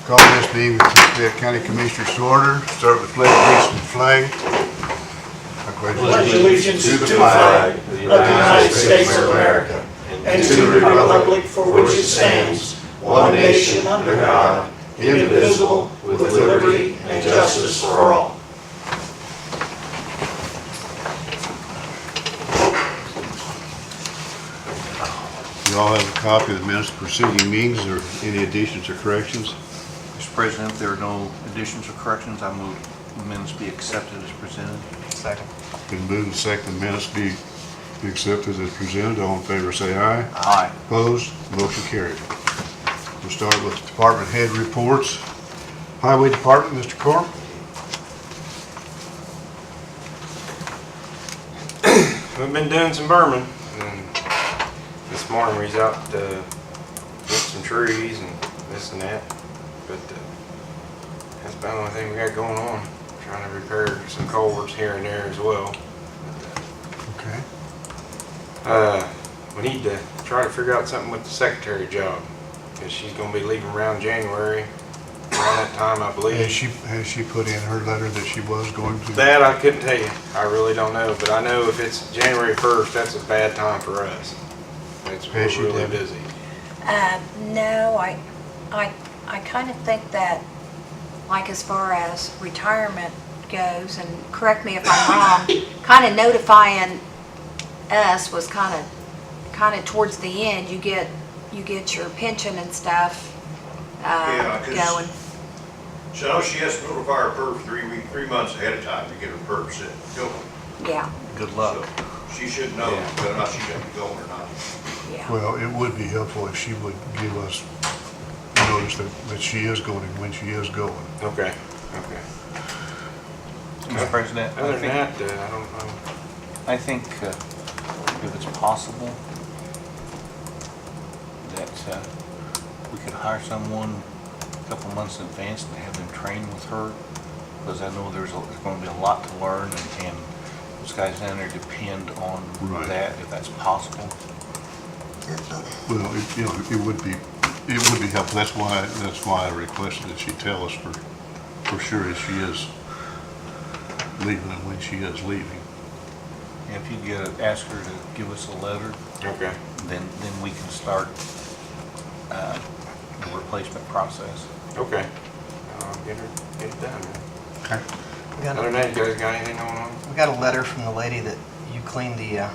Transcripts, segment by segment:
Call this meeting with the Fayette County Commissioners to order. Start with pledge allegiance to the flag. I Pledge allegiance to the flag of the United States of America and to the republic for which it stands, one nation under God, indivisible, with liberty and justice for all. You all have a copy of the minutes of preceding meetings. Are there any additions or corrections? Mr. President, if there are no additions or corrections, I move the minutes be accepted as presented. Second. Been moved and seconded, the minutes be accepted as presented. All in favor say aye. Aye. Opposed? Motion carried. We'll start with department head reports. Highway Department, Mr. Corr. We've been doing some burning, and this morning we was out with some trees and this and that, but that's about the only thing we got going on. Trying to repair some culverts here and there as well. Okay. We need to try to figure out something with the secretary job, because she's going to be leaving around January, around that time I believe. Has she put in her letter that she was going to? That I couldn't tell you. I really don't know, but I know if it's January 1st, that's a bad time for us. We're Has she really did? busy. No, I kind of think that, like as far as retirement goes, and correct me if I'm wrong, kind of notifying us was kind of towards the end. You get your pension and stuff Yeah, 'cause going. So she has to notify her PERF 3 months ahead of time to get her PERF set going. Yeah, Good luck. So she should know whether or not she's gonna be going or not. yeah. Well, it would be helpful if she would give us notice that she is going and when she is going. Okay. Mr. President, Other than that, I don't know. I think if it's possible that we could hire someone a couple months in advance and have them train with her, because I know there's going to be a lot to learn, and those guys down there depend on Right. that, if that's possible. Well, it would be helpful. That's why I requested that she tell us for sure if she is leaving and when she is leaving. If you ask her to give us a letter, Okay. then we can start the replacement process. Okay. I'll get it done. Okay. We got Other than a, that, you guys got anything going on? we got a letter from the lady that you cleaned her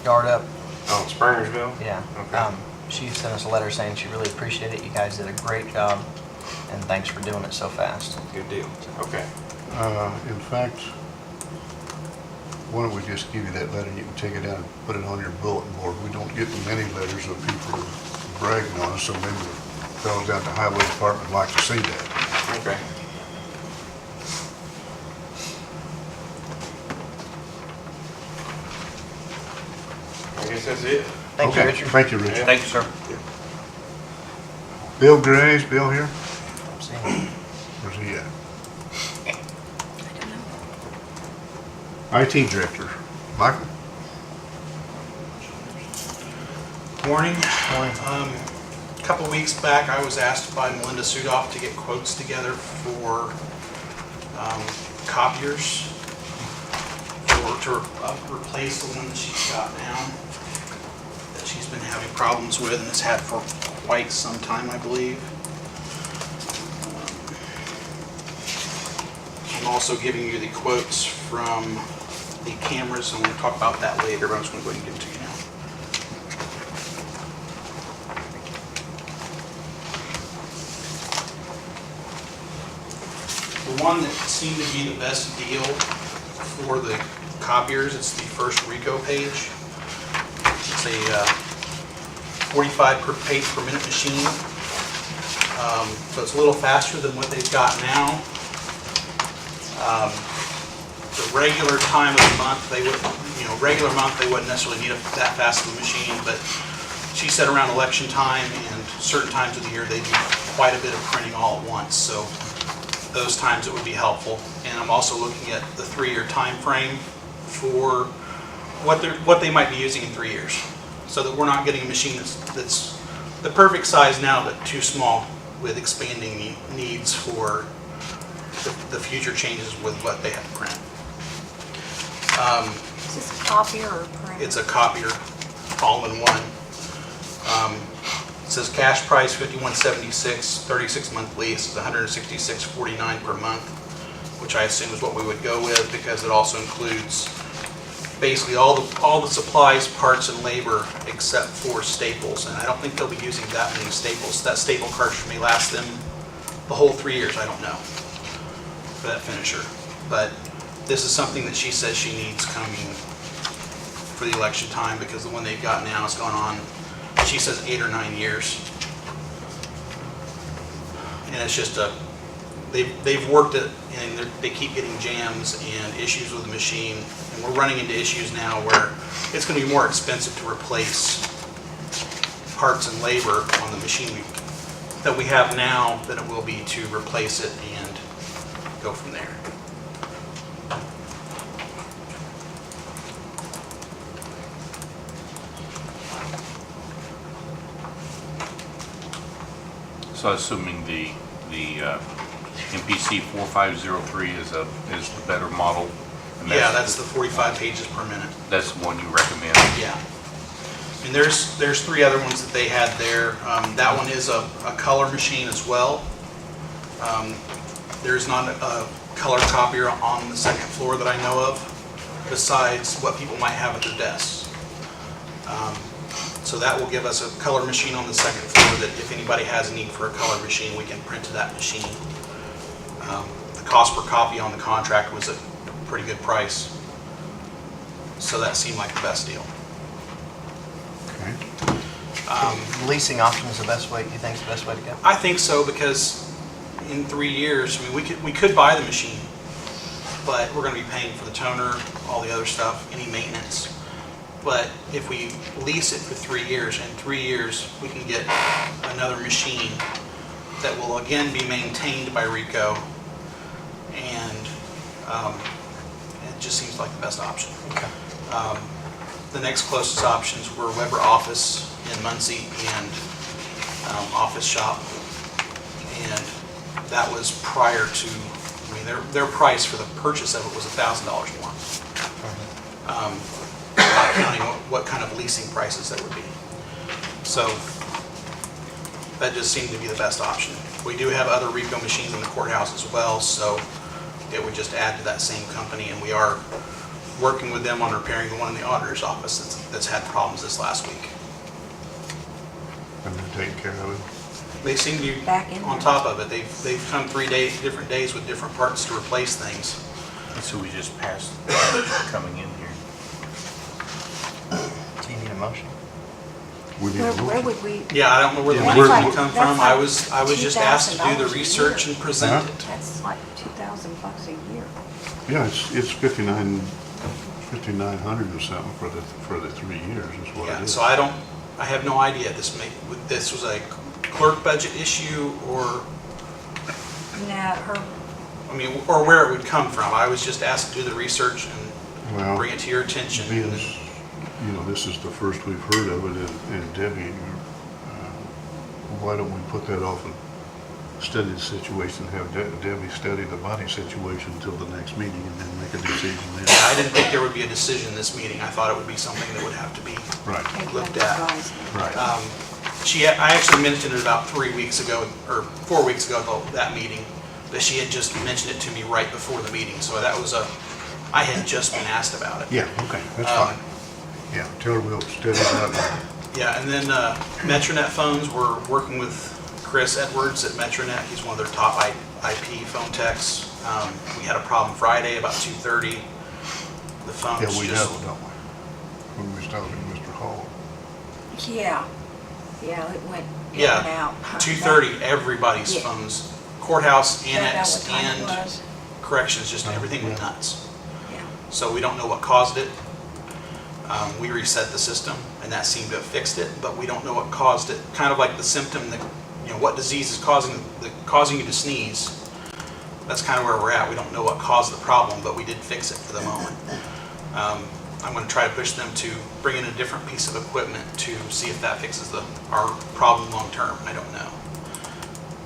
yard up. Oh, Springersville? Yeah. Okay. She sent us a letter saying she really appreciated it. You guys did a great job, and thanks for doing it so fast. Good deal. Okay. In fact, why don't we just give you that letter and you can take it down and put it on your bulletin board. We don't get many letters of people bragging on us, so maybe the fellows out in the highway department like to see that. Okay. I guess that's it. Thank you, Okay. Richard. Thank you, Richard. Thank you, sir. Bill Gray, is Bill here? I'm seeing- Where's he at? IT Director, Michael? Morning. Morning. A couple weeks back, I was asked by Melinda Sudoff to get quotes together for copiers to replace the one that she's got now, that she's been having problems with and has had for quite some time, I believe. I'm also giving you the quotes from the cameras. I'm going to talk about that later, but I'm just going to go ahead and give it to you now. The one that seemed to be the best deal for the copiers, it's the first Ricoh page. It's a 45 per page per minute machine. So it's a little faster than what they've got now. The regular time of the month, regular month, they wouldn't necessarily need that fast of a machine, but she said around election time and certain times of the year, they do quite a bit of printing all at once. So those times it would be helpful. And I'm also looking at the 3-year time frame for what they might be using in 3 years, so that we're not getting a machine that's the perfect size now but too small with expanding needs for the future changes with what they have to print. Is this a copier or a printer? It's a copier, all in one. It says cash price $51.76, 36-month lease is $166.49 per month, which I assume is what we would go with because it also includes basically all the supplies, parts, and labor except for staples. And I don't think they'll be using that many staples. That staple cartridge may last them the whole 3 years, I don't know, for that finisher. But this is something that she says she needs coming for the election time because the one they've got now has gone on, she says 8 or 9 years. And it's just they've worked it and they keep getting jams and issues with the machine. And we're running into issues now where it's going to be more expensive to replace parts and labor on the machine that we have now than it will be to replace it and go from there. So assuming the MPC 4503 is the better model? and Yeah, that's the 45 pages per minute. That's the one you recommend? Yeah. And there's 3 other ones that they had there. That one is a color machine as well. There's not a color copier on the second floor that I know of, besides what people might have at their desks. So that will give us a color machine on the second floor that if anybody has a need for a color machine, we can print to that machine. The cost per copy on the contract was a pretty good price. So that seemed like the best deal. Okay. Leasing option is the best way, you think is the best way to go? I think so because in 3 years, I mean, we could buy the machine, but we're going to be paying for the toner, all the other stuff, any maintenance. But if we lease it for 3 years, in 3 years, we can get another machine that will again be maintained by Ricoh, and it just seems like the best option. Okay. The next closest options were Weber Office in Muncie and Office Shop, and that was prior to, I mean, their price for the purchase of it was $1,000 more. Not counting what kind of leasing prices that would be. So that just seemed to be the best option. We do have other Ricoh machines in the courthouse as well, so it would just add to that same company, and we are working with them on repairing the one in the auditor's office that's had problems this last week. And they're taking care of it. They seem to be Back in on there. top of it. They've come 3 different days with different parts to replace things. And so we just passed coming in here. Do you need a motion? We need a Where motion. would we, Yeah, I don't know where the Yeah, money where- would come that's from. like I was just asked to do the $2,000 a research year. and present Huh? it. that's like $2,000 a year. Yeah, it's 5,900 or something for the 3 years is what it Yeah, is. so I have no idea this was a clerk budget issue or, No, her, I mean, or where it would come from. I was just asked to do the research and Well, bring it to your attention. being, you know, this is the first we've heard of it, and Debbie, why don't we put that off and study the situation, have Debbie study the body situation until the next meeting and then make a decision then? I didn't think there would be a decision this meeting. I thought it would be something that would have to be Right, take Looked under at. advisement. right. I actually mentioned it about 3 weeks ago, or 4 weeks ago at that meeting, but she had just mentioned it to me right before the meeting, so that was I had just been asked about it. Yeah, okay, that's fine. Yeah, tell her we'll study it up. Yeah, and then Metronet phones, we're working with Chris Edwards at Metronet. He's one of their top IP phone techs. We had a problem Friday about 2:30. The phones Yeah, we just... know, don't we? When we was talking to Mr. Hall. Yeah, it went in Yeah, and out. 2:30, everybody's Yeah. phones, courthouse, Is that annex, what time it and was? corrections, just everything went Yeah. nuts. Yeah. So we don't know what caused it. We reset the system, and that seemed to have fixed it, but we don't know what caused it. Kind of like the symptom that, what disease is causing you to sneeze. That's kind of where we're at. We don't know what caused the problem, but we did fix it for the moment. I'm going to try to push them to bring in a different piece of equipment to see if that fixes our problem long term. I don't know.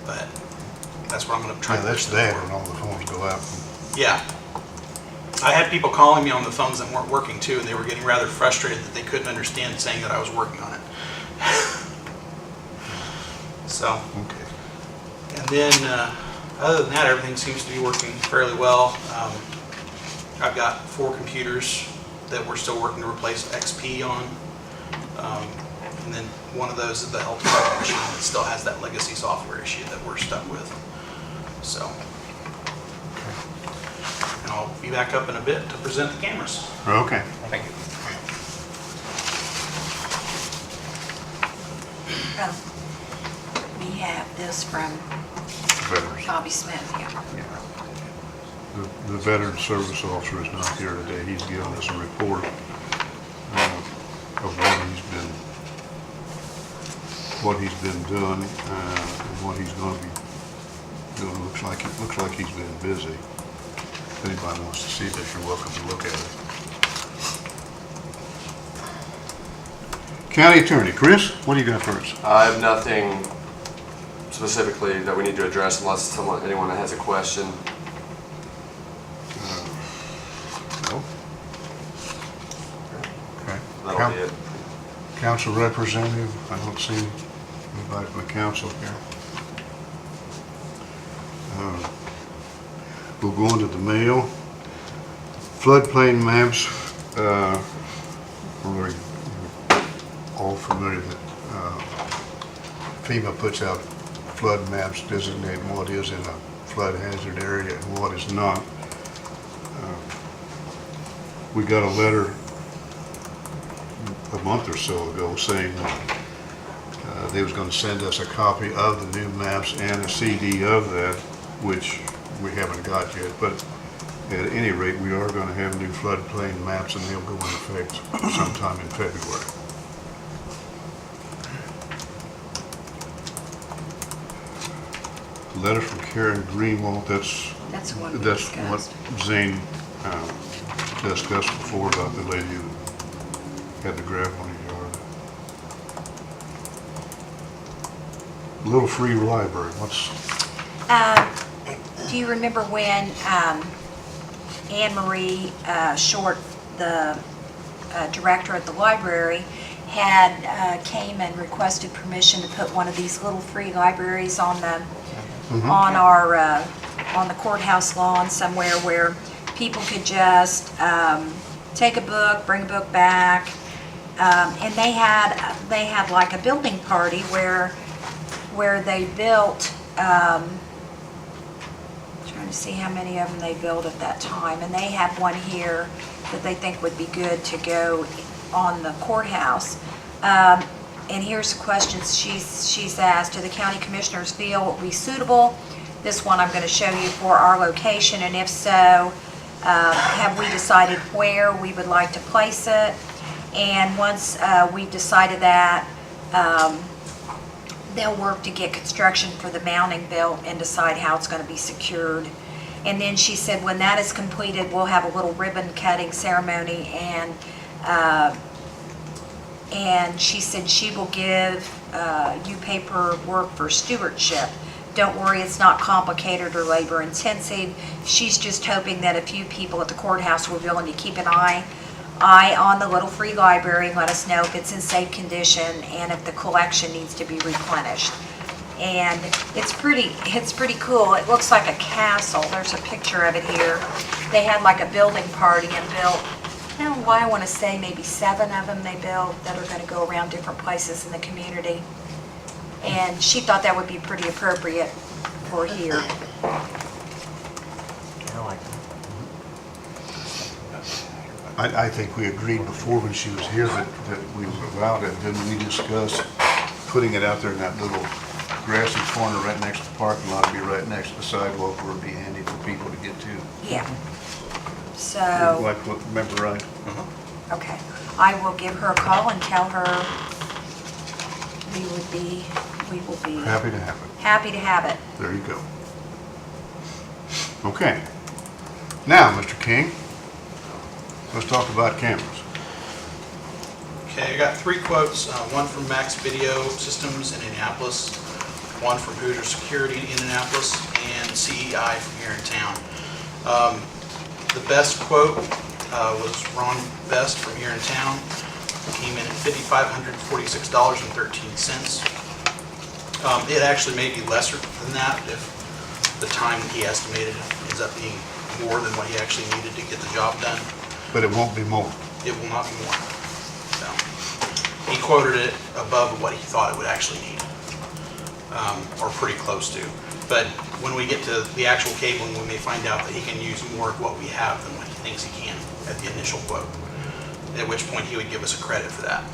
but that's what I'm gonna try Yeah, to that's push them bad for. when all the phones go out. Yeah. I had people calling me on the phones that weren't working too, and they were getting rather frustrated that they couldn't understand saying that I was working on it. So, Okay. and then, other than that, everything seems to be working fairly well. I've got 4 computers that we're still working to replace XP on. And then one of those is the health department machine that still has that legacy software issue that we're stuck with. So, and I'll be back up in a bit to present the cameras. Okay. Thank you. We have this from Veterans. Bobby Smith here. The veteran service officer is not here today. He's given us a report of what he's been doing, and what he's going to be doing. Looks like he's been busy. If anybody wants to see this, you're welcome to look at it. County Attorney, Chris, what do you got first? I have nothing specifically that we need to address unless anyone has a question. No? Okay. That'll be it. Council representative, I don't see anybody from the council here. We'll go into the mail. Floodplain maps, we're all familiar that FEMA puts out flood maps designating what is in a flood hazard area and what is not. We got a letter a month or so ago saying that they was going to send us a copy of the new maps and a CD of that, which we haven't got yet. But at any rate, we are going to have new floodplain maps, and they'll go in effect sometime in February. Letter from Karen Greenwald, that's That's what we what discussed. Zane discussed before about the lady who had the gravel in her yard. Little Free Library, Do you remember when Anne Marie Short, the director at the library, had came and requested permission to put one of these little free libraries on the on our on the courthouse lawn somewhere where people could just take a book, bring a book back, and they had like a building party where they built. Trying to see how many of them they built at that time, and they have one here that they think would be good to go on the courthouse. And here's the questions she's asked. Do the county commissioners feel it will be suitable? This one I'm going to show you for our location, and if so, have we decided where we would like to place it? And once we've decided that, they'll work to get construction for the mounting built and decide how it's going to be secured. And then she said when that is completed, we'll have a little ribbon cutting ceremony, and she said she will give you paperwork for stewardship. Don't worry, it's not complicated or labor intensive. She's just hoping that a few people at the courthouse will be willing to keep an eye on the little free library and let us know if it's in safe condition and if the collection needs to be replenished. And it's pretty cool. It looks like a castle. There's a picture of it here. They had like a building party and built, I don't know why, I want to say maybe 7 of them they built that are going to go around different places in the community. And she thought that would be pretty appropriate for here. I like that. I think we agreed before when she was here that we would allow it. Didn't we discuss putting it out there in that little grassy corner right next to the parking lot, be right next to the sidewalk where it'd be handy for people to get to? Yeah. So, Like, remember right? okay. I will give her a call and tell her we will be Happy to have it. happy to have it. There you go. Okay. Now, Mr. King, let's talk about cameras. Okay, I got 3 quotes, one from Max Video Systems in Indianapolis, one from Hoosier Security in Indianapolis, and CEI from here in town. The best quote was Ron Best from here in town. Came in at $5,546.13. It actually may be lesser than that if the time that he estimated ends up being more than what he actually needed to get the job done. But it won't be more. It will not be more. So, he quoted it above what he thought it would actually need, or pretty close to. But when we get to the actual cabling, we may find out that he can use more of what we have than what he thinks he can at the initial quote, at which point he would give us a credit for that.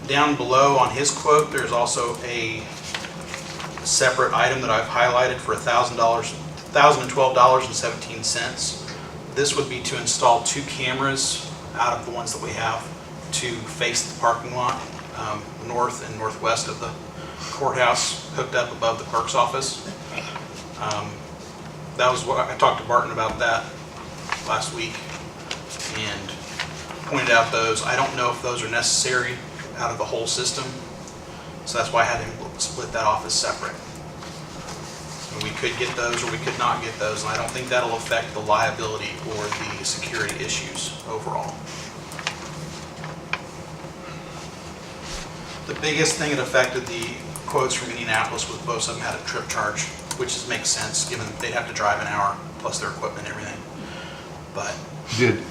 Down below on his quote, there's also a separate item that I've highlighted for $1,012.17. This would be to install 2 cameras out of the ones that we have to face the parking lot, north and northwest of the courthouse, hooked up above the clerk's office. That was what I talked to Barton about that last week and pointed out those. I don't know if those are necessary out of the whole system, so that's why I had him split that off as separate. And we could get those or we could not get those, and I don't think that'll affect the liability or the security issues overall. The biggest thing that affected the quotes from Indianapolis was both of them had a trip charge, which makes sense given they'd have to drive an hour plus their equipment and everything. But Did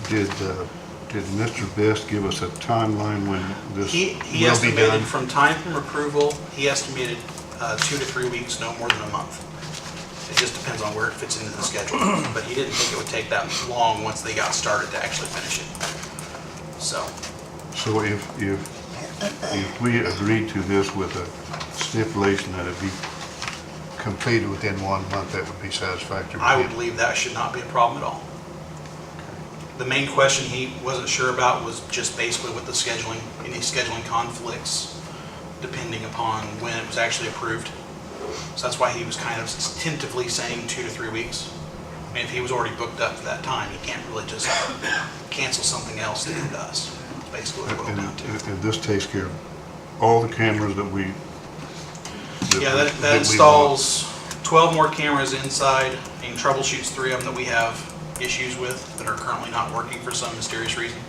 Mr. Best give us a timeline when this he will be estimated done? from time from approval, he estimated 2 to 3 weeks, no more than a month. It just depends on where it fits into the schedule. But he didn't think it would take that long once they got started to actually finish it. So, So if we agreed to this with a stipulation that it be completed within 1 month, that would be satisfactory? I would believe that should not be a problem at all. The main question he wasn't sure about was just basically with the scheduling, any scheduling conflicts, depending upon when it was actually approved. So that's why he was kind of tentatively saying 2 to 3 weeks. I mean, if he was already booked up for that time, he can't really just cancel something else to come to us. That's basically what it boiled down to. And this takes care of all the cameras that we... Yeah, that we installs 12 more cameras inside and troubleshoots 3 of them that we have issues with that are currently not working for some mysterious reason.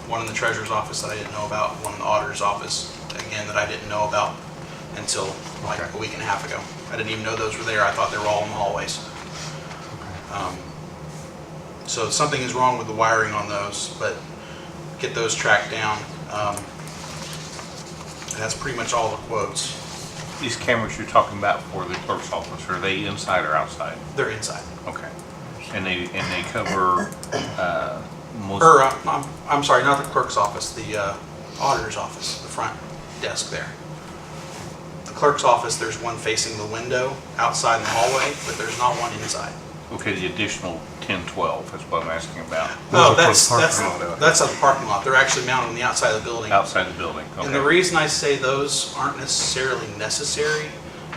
One in the treasurer's office that I didn't know about, one in the auditor's office, again, that I didn't know about until like a week and a half ago. I didn't even know those were there. I thought they were all in the hallways. So something is wrong with the wiring on those, but get those tracked down. And that's pretty much all the quotes. These cameras you're talking about for the clerk's office, are they inside or outside? They're inside. Okay. And they cover most... Or, I'm sorry, not the clerk's office, the auditor's office, the front desk there. The clerk's office, there's one facing the window outside in the hallway, but there's not one inside. Okay, the additional 10, 12 is what I'm asking about. No, Those are for the that's parking lot. at the parking lot. They're actually mounted on the outside of the building. Outside the building, okay. And the reason I say those aren't necessarily necessary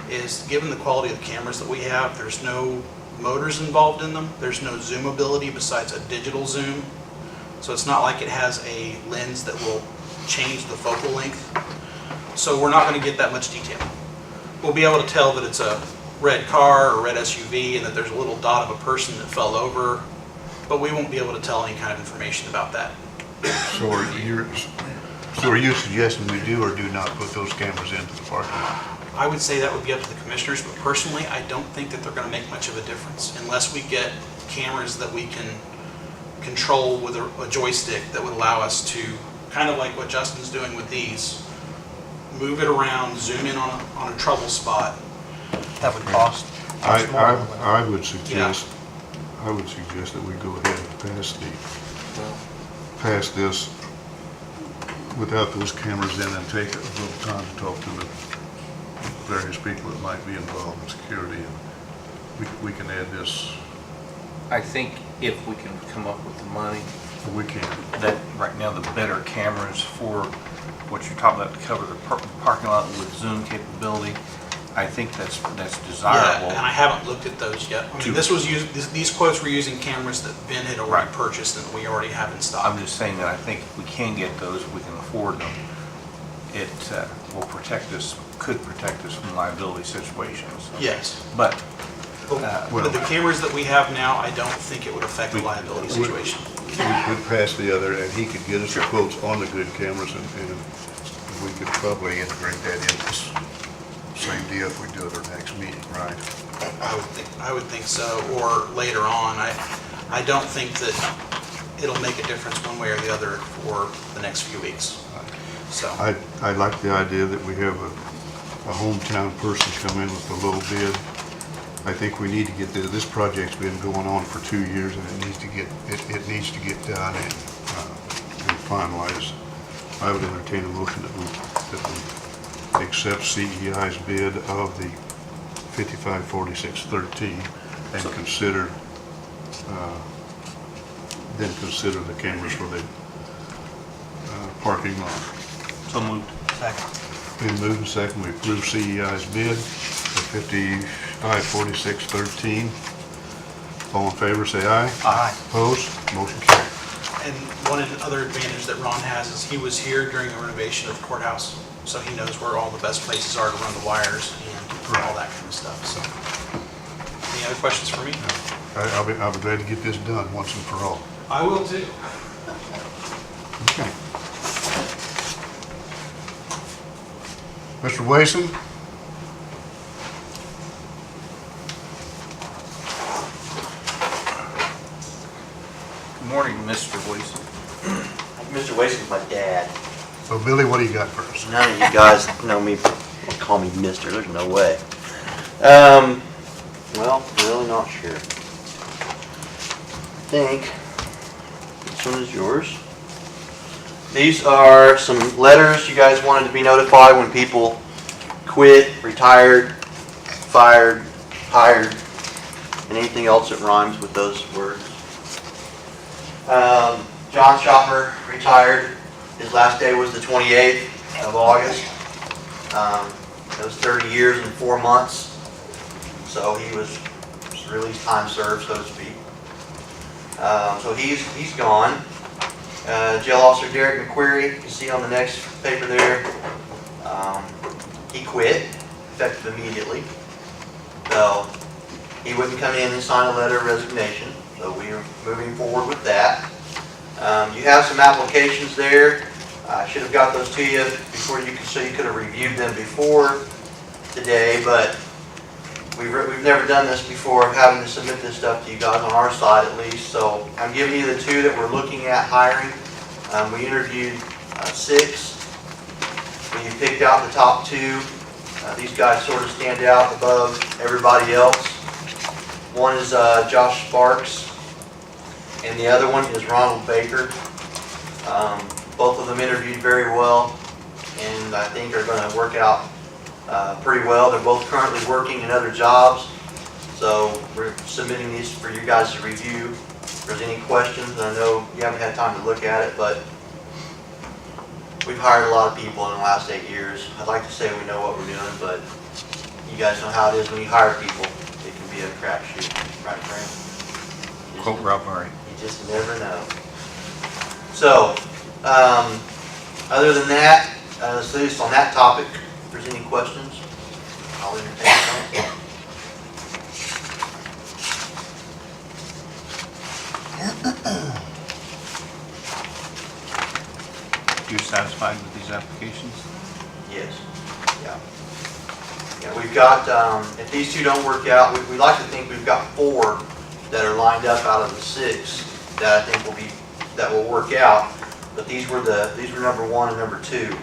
is given the quality of the cameras that we have, there's no motors involved in them. There's no zoom ability besides a digital zoom. So it's not like it has a lens that will change the focal length. So we're not going to get that much detail. We'll be able to tell that it's a red car or red SUV and that there's a little dot of a person that fell over, but we won't be able to tell any kind of information about that. So are you suggesting we do or do not put those cameras into the parking lot? I would say that would be up to the commissioners, but personally, I don't think that they're going to make much of a difference unless we get cameras that we can control with a joystick that would allow us to, kind of like what Justin's doing with these, move it around, zoom in on a trouble spot. That would cost more. I would suggest that we go ahead and pass this without those cameras in and take a little time to talk to the various people that might be involved in security, and we can add this. I think if we can come up with the money, We can. that right now the better cameras for what you're talking about to cover the parking lot with zoom capability, I think that's desirable. Yeah, and I haven't looked at those yet. I mean, these quotes were using cameras that Ben had already purchased and we already have in stock. I'm just saying that I think if we can get those, we can afford them. it will protect us, could protect us from liability situations. Yes. But, With the cameras that we have now, I don't think it would affect the liability we- situation. We could pass the other, and he could get us the quotes on the good cameras, and we could probably integrate that in this same deal if we do it our next meeting, right? I would think so, or later on. I don't think that it'll make a difference one way or the other for the next few weeks. So, I like the idea that we have a hometown person come in with a low bid. I think we need to get this project's been going on for 2 years, and it needs to get done and finalized. I would entertain a motion that we accept CEI's bid of the 554613 and consider the cameras for the parking lot. so moved. Second. Been moved and second, we approve CEI's bid for 554613. All in favor, say aye. Aye. Opposed? Motion carried. and one other advantage that Ron has is he was here during the renovation of the courthouse, so he knows where all the best places are to run the wires and all that kind of stuff. So, any other questions for me? I'll be glad to get this done once and for all. I will too. Okay. Mr. Wason? Good morning, Mr. Wilson. Mr. Wason's my dad. So Billy, what do you got for us? None of you guys know me, call me Mister, there's no way. Well, I'm really not sure. I think this one is yours. These are some letters you guys wanted to be notified when people quit, retired, fired, hired, and anything else that rhymes with those words. John Schopper retired. His last day was the 28th of August. It was 30 years and 4 months. So he was released time served, so to speak. So he's gone. Jail Officer Derek McQuarrie, you can see on the next paper there, he quit, effective immediately. So he wouldn't come in and sign a letter of resignation, so we are moving forward with that. You have some applications there. I should have got those to you before so you could have reviewed them before today, but we've never done this before, of having to submit this stuff to you guys on our side at least. So I'm giving you the 2 that we're looking at hiring. We interviewed 6. We picked out the top 2. These guys sort of stand out above everybody else. One is Josh Sparks, and the other one is Ronald Baker. Both of them interviewed very well, and I think are going to work out pretty well. They're both currently working in other jobs, so we're submitting these for you guys to review. If there's any questions, I know you haven't had time to look at it, but we've hired a lot of people in the last 8 years. I'd like to say we know what we're doing, but you guys know how it is when you hire people. It can be a crapshoot, right, Frank? Quote Rob Murray. You just never know. So, other than that, at least on that topic, if there's any questions, I'll entertain some. You satisfied with these applications? Yes, yeah. Yeah, we've got, if these 2 don't work out, we like to think we've got 4 that are lined up out of the 6 that I think will work out. But these were number 1 and number 2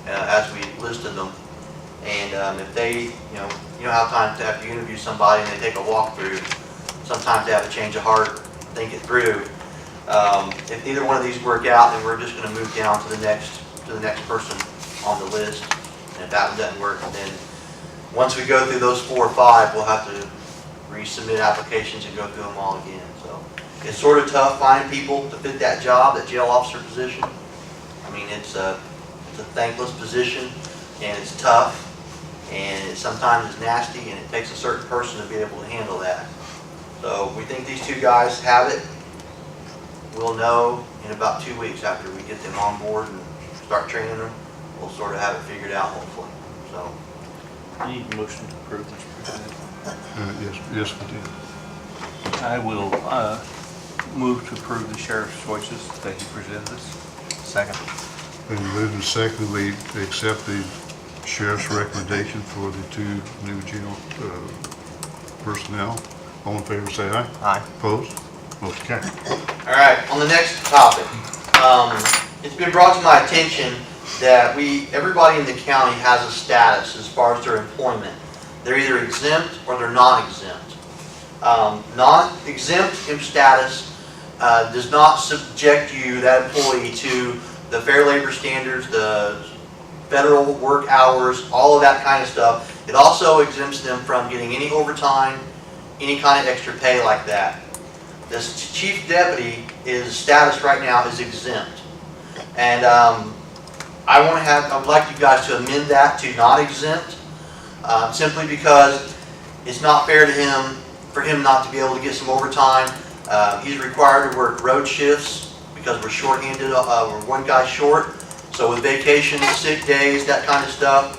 as we listed them. And if they, you know how times after you interview somebody and they take a walkthrough, sometimes they have a change of heart, think it through. If neither one of these work out, then we're just going to move down to the next person on the list. And if that one doesn't work, then once we go through those 4 or 5, we'll have to resubmit applications and go through them all again. So it's sort of tough finding people to fit that job, that jail officer position. I mean, it's a thankless position, and it's tough, and it sometimes is nasty, and it takes a certain person to be able to handle that. So we think these 2 guys have it. We'll know in about 2 weeks after we get them on board and start training them we'll sort of have it figured out hopefully, so. Need a motion to approve, Mr. President. Yes, we did. I will move to approve the sheriff's choices that he presented us. Second. Been moved and seconded, we accept the sheriff's recommendation for the two new jail personnel. All in favor, say aye. Aye. Opposed? Motion carried. All right, on the next topic, it's been brought to my attention that everybody in the county has a status as far as their employment. They're either exempt or they're non-exempt. Non-exempt status does not subject you, that employee, to the Fair Labor Standards, the federal work hours, all of that kind of stuff. It also exempts them from getting any overtime, any kind of extra pay like that. This chief deputy, his status right now is exempt. And I would like you guys to amend that to not exempt, simply because it's not fair to him, for him not to be able to get some overtime. He's required to work road shifts because we're shorthanded, we're one guy short. So with vacations, sick days, that kind of stuff,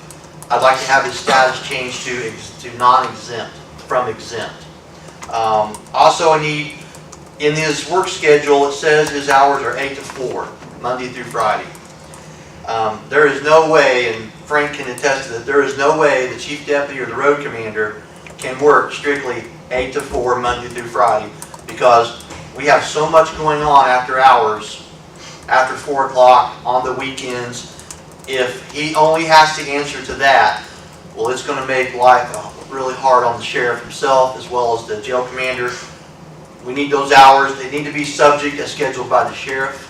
I'd like to have his status changed to non-exempt, from exempt. Also, I need, in his work schedule, it says his hours are 8 to 4, Monday through Friday. There is no way, and Frank can attest to that, there is no way the chief deputy or the road commander can work strictly 8 to 4, Monday through Friday, because we have so much going on after hours, after 4 o'clock, on the weekends. If he only has to answer to that, well, it's going to make life really hard on the sheriff himself as well as the jail commander. We need those hours. They need to be subject as scheduled by the sheriff.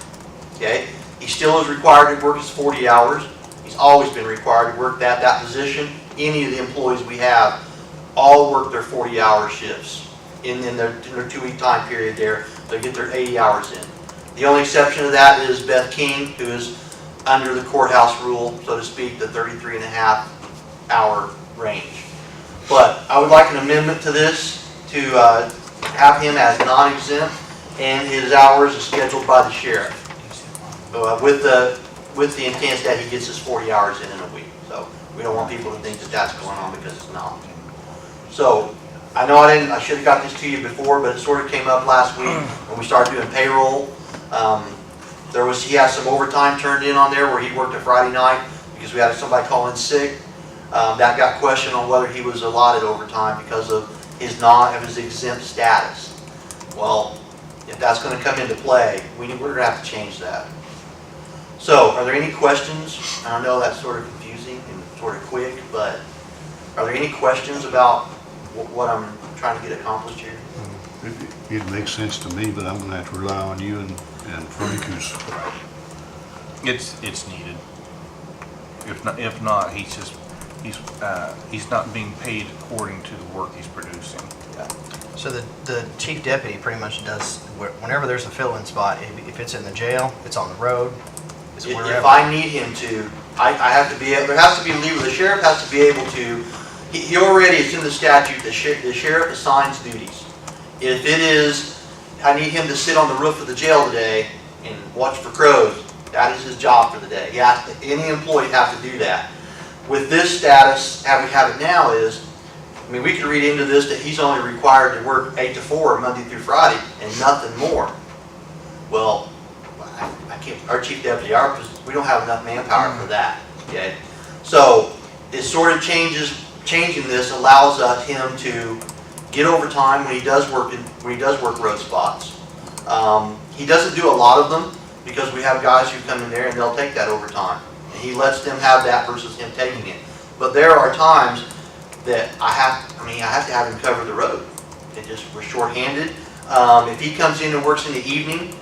Okay? He still is required to work his 40 hours. He's always been required to work that position. Any of the employees we have all work their 40-hour shifts in their 2-week time period there. They get their 80 hours in. The only exception to that is Beth King, who is under the courthouse rule, so to speak, the 33.5-hour range. But I would like an amendment to this to have him as non-exempt and his hours are scheduled by the sheriff, with the intent that he gets his 40 hours in a week. So we don't want people to think that that's going on, because it's not. So I know I should have got this to you before, but it sort of came up last week when we started doing payroll. He had some overtime turned in on there where he worked a Friday night because we had somebody call in sick. That got questioned on whether he was allotted overtime because of his exempt status. Well, if that's going to come into play, we're going to have to change that. So, are there any questions? I know that's sort of confusing and sort of quick, but are there any questions about what I'm trying to get accomplished here? It makes sense to me, but I'm going to have to rely on you and Frank, who's... It's needed. If not, he's not being paid according to the work he's producing. So the chief deputy pretty much does, whenever there's a fill-in spot, if it's in the jail, it's on the road, it's wherever. If I need him to, I have to be able, there has to be legal, the sheriff has to be able to, he already, it's in the statute, the sheriff assigns duties. If it is, I need him to sit on the roof of the jail today and watch for crows, that is his job for the day. Any employee has to do that. With this status, how we have it now is, I mean, we could read into this that he's only required to work 8 to 4 Monday through Friday and nothing more. Well, I can't, our chief deputy, we don't have enough manpower for that. Okay, so it sort of changing this allows him to get overtime when he does work road spots. He doesn't do a lot of them because we have guys who come in there and they'll take that overtime, and he lets them have that versus him taking it. But there are times that I have to have him cover the road. We're short-handed. If he comes in and works in the evening,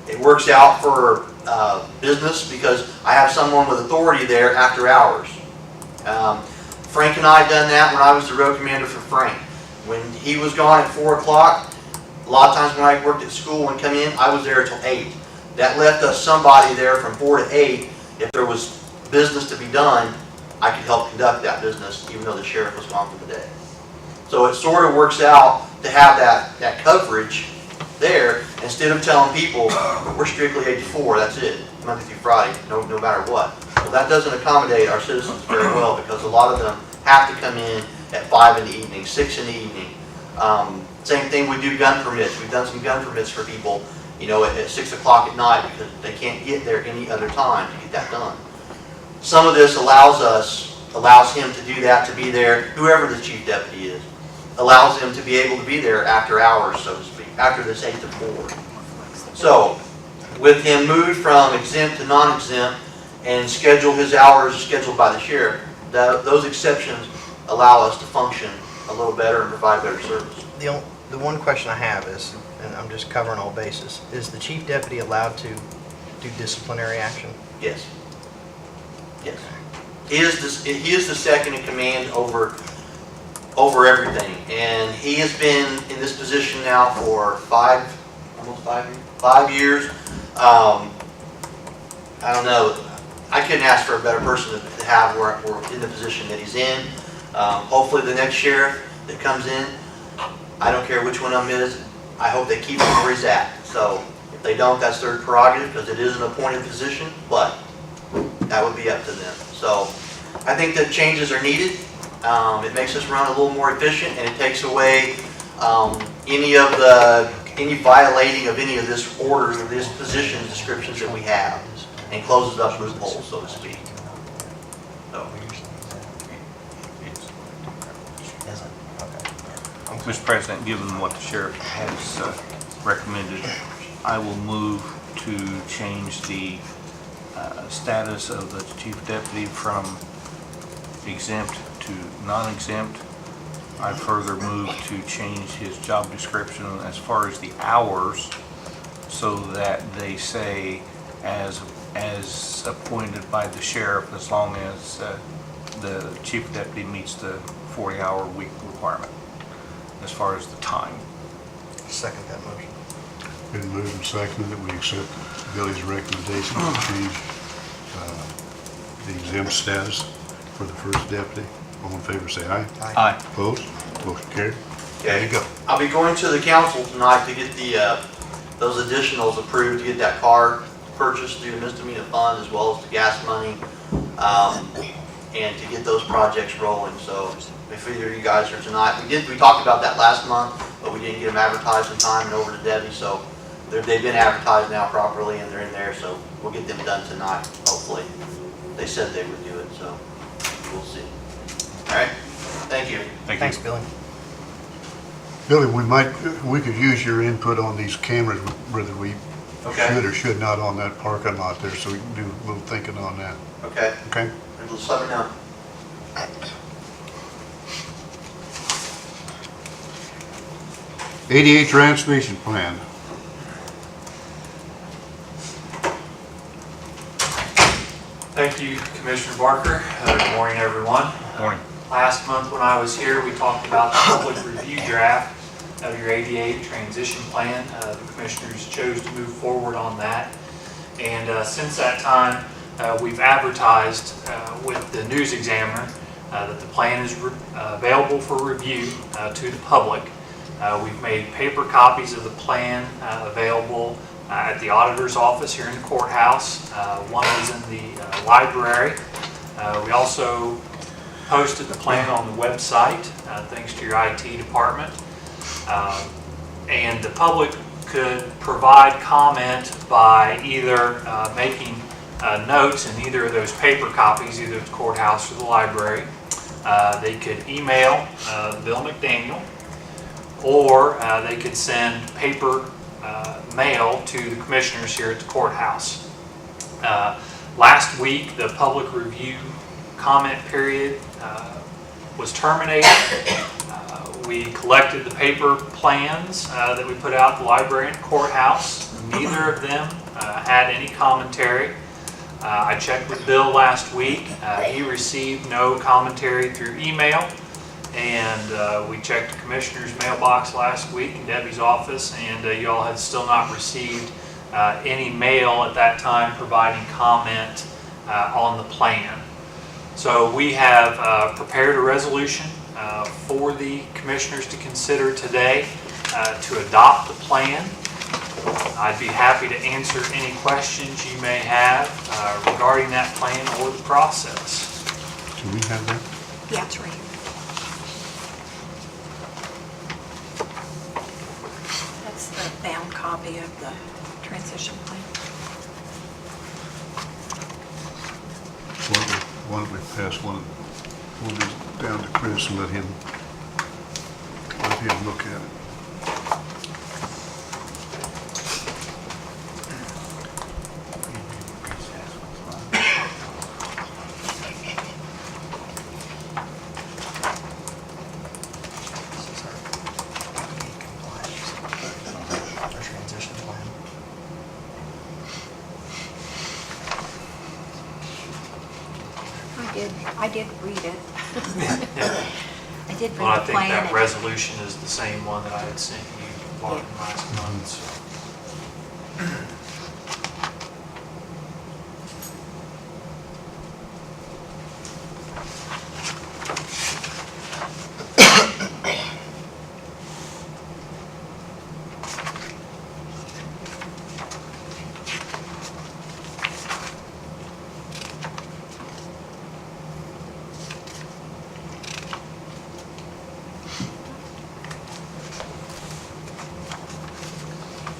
it works out for business because I have someone with authority there after hours. Frank and I done that when I was the road commander for Frank. When he was gone at 4 o'clock, a lot of times when I worked at school and come in, I was there until 8. That left us somebody there from 4 to 8. If there was business to be done, I could help conduct that business even though the sheriff was gone for the day. So it sort of works out to have that coverage there instead of telling people we're strictly 8 to 4, that's it, Monday through Friday, no matter what. Well, that doesn't accommodate our citizens very well because a lot of them have to come in at 5 in the evening, 6 in the evening. Same thing, we do gun permits. We've done some gun permits for people, you know, at 6 o'clock at night because they can't get there any other time to get that done. Some of this allows him to do that, to be there, whoever the chief deputy is, allows him to be able to be there after hours, so to speak, after this 8 to 4. So, with him moved from exempt to non-exempt and schedule his hours scheduled by the sheriff, those exceptions allow us to function a little better and provide better service. The one question I have is, and I'm just covering all bases, is the chief deputy allowed to do disciplinary action? Yes. Yes. He is the second in command over everything, and he has been in this position now for almost 5 years. I don't know. I couldn't ask for a better person to have we're in the position that he's in. Hopefully, the next sheriff that comes in, I don't care which one of them is, I hope they keep him where he's at. So if they don't, that's their prerogative because it is an appointed position, but that would be up to them. So I think that changes are needed. It makes us run a little more efficient, and it takes away any violating of any of this orders or this position descriptions that we have, and closes up loopholes, so to speak. So. Mr. President, given what the sheriff has recommended, I will move to change the status of the chief deputy from exempt to non-exempt. I further move to change his job description as far as the hours so that they say as appointed by the sheriff as long as the chief deputy meets the 40-hour week requirement as far as the time. Second that motion. Been moved and seconded that we accept Billy's recommendation to change the exempt status for the first deputy. All in favor say aye. Aye. Opposed? Motion carried. There you go. I'll be going to the council tonight to get those additionals approved, to get that car purchased through the misdemeanor fund as well as the gas money, and to get those projects rolling. So if either of you guys are tonight, we talked about that last month, but we didn't get them advertised in time and over to Debbie. So they've been advertised now properly and they're in there. So we'll get them done tonight, hopefully. They said they would do it, so we'll see. All right. Thank you. Thanks, Billy. Billy, we could use your input on these cameras, whether we should or should not on that parking lot there, so we can do a little thinking on that. Okay. Okay? Just let me know. ADA transmission plan. Thank you, Commissioner Barker. Good morning, everyone. Morning. Last month when I was here, we talked about the public review draft of your ADA transition plan. The commissioners chose to move forward on that. And since that time, we've advertised with the News Examiner that the plan is available for review to the public. We've made paper copies of the plan available at the auditor's office here in the courthouse. One is in the library. We also posted the plan on the website, thanks to your IT department. And the public could provide comment by either making notes in either of those paper copies, either at the courthouse or the library. They could email Bill McDaniel, or they could send paper mail to the commissioners here at the courthouse. Last week, the public review comment period was terminated. We collected the paper plans that we put out at the library and courthouse. Neither of them had any commentary. I checked with Bill last week. He received no commentary through email. And we checked the commissioner's mailbox last week in Debbie's office, and you all had still not received any mail at that time providing comment on the plan. So we have prepared a resolution for the commissioners to consider today to adopt the plan. I'd be happy to answer any questions you may have regarding that plan or the process. Do we have that? Yeah, it's right here. That's the bound copy of the transition plan. Why don't we pass one of these down to Chris and let him look at it. This is our compliance, our transition plan. I did read it. I did Well, I read the think plan. that and- resolution is the same one that I had sent you last month. so.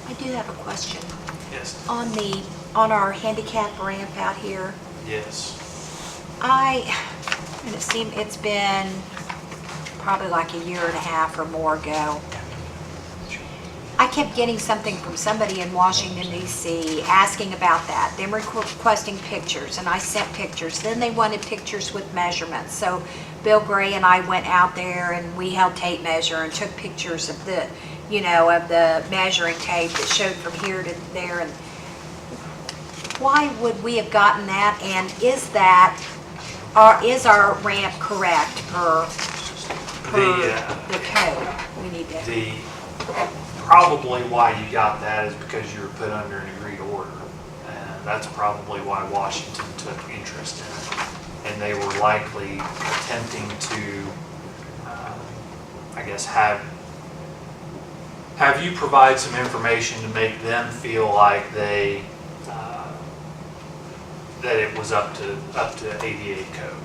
I do have a question. Yes, On our handicap ramp out here, yes. and it's been probably like a year and a half or more ago. I kept getting something from somebody in Washington DC asking about that, them requesting pictures, and I sent pictures. Then they wanted pictures with measurements. So Bill Gray and I went out there and we held tape measure and took pictures of the, of the measuring tape that showed from here to there. And why would we have gotten that? And is our ramp correct per the code? We need to. Probably why you got that is because you were put under an agreed order. And that's probably why Washington took interest in it. And they were likely attempting to, I guess, have you provide some information to make them feel like they, that it was up to ADA code.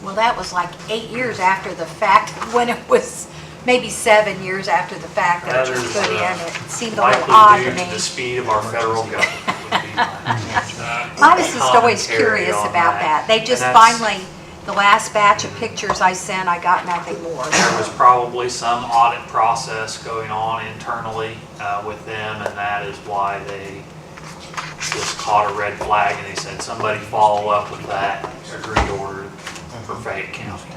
Well, that was like 8 years after the fact, when it was maybe 7 years after the fact that it was is, put in. It seemed a little odd likely to due to me. the speed of our federal government would be I was just always commentary curious on about that. They And just that's- finally, the last batch of pictures I sent, I got nothing more. There was probably some audit process going on internally with them, and that is why they just caught a red flag and they said, somebody follow up with that agreed order for Fayette County.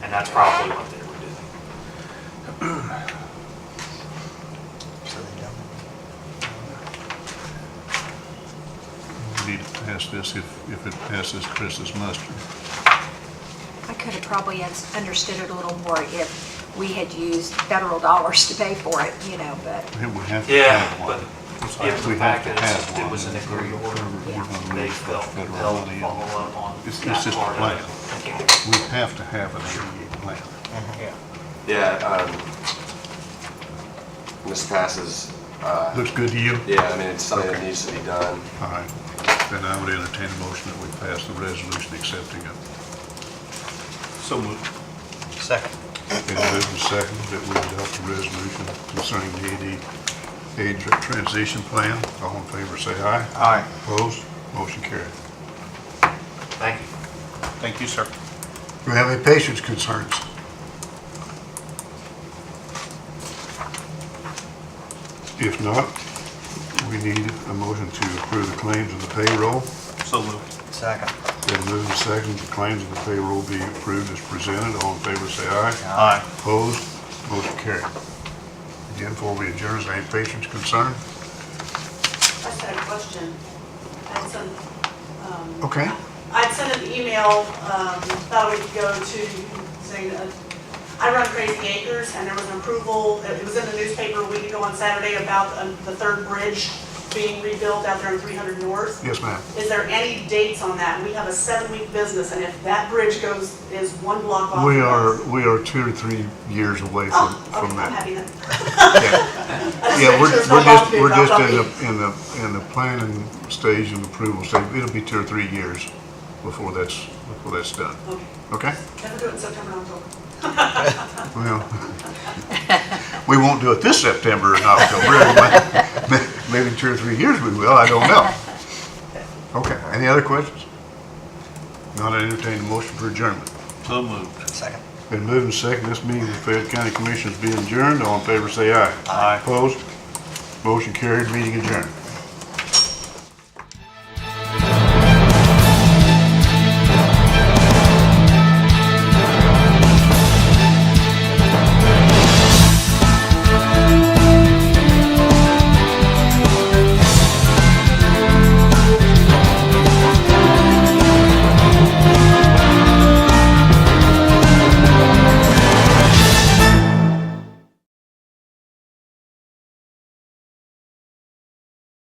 And that's probably what they were doing. So they don't. We need to pass this if it passes Chris's muster. I could have probably understood it a little more if we had used federal dollars to pay for it, but. We have to Yeah, have but one. given We the have fact to that have it one. was an agreed order, We're gonna they lose felt federal compelled money. to follow up on It's that just a part plan. of it. We have to have an ADA plan. Yeah, this passes, Looks good to you? yeah, I mean, it's something that Okay. needs to be done. All right. Then I would entertain a motion that we pass the resolution accepting it. So moved. Second. Been moved and seconded that we adopt the resolution concerning the ADA transition plan. All in favor, say aye. Aye. Opposed? Motion carried. Thank you. Thank you, sir. Do we have any patients' concerns? If not, we need a motion to approve the claims and the payroll. So moved. Second. Been moved and seconded, the claims and the payroll be approved as presented. All in favor, say aye. Aye. Opposed? Motion carried. Again, before we adjourn, is there any patients' concern? I just had a question. I'd sent, Okay. I'd sent an email about a week ago to saying that I run Crazy Acres, and there was an approval, it was in the newspaper a week ago on Saturday about the third bridge being rebuilt out there on 300 North. Yes, ma'am. Is there any dates on that? We have a 7-week business, and if that bridge is one block off. We of are, us- we are 2 or 3 years away Oh, from okay, I'm that. happy then. Yeah, Yeah, we're just in the planning stage and approval stage. It'll be 2 or 3 years before that's done. Okay, Okay? never do it in September and October. Well, we won't do it this September or October. Maybe in 2 or 3 years we will, I don't know. Okay, any other questions? Not entertain a motion for adjournment. So moved. Second. Been moved and seconded, this meeting of the Fayette County Commission is being adjourned. All in favor say aye. Aye. Opposed? Motion carried, meeting adjourned.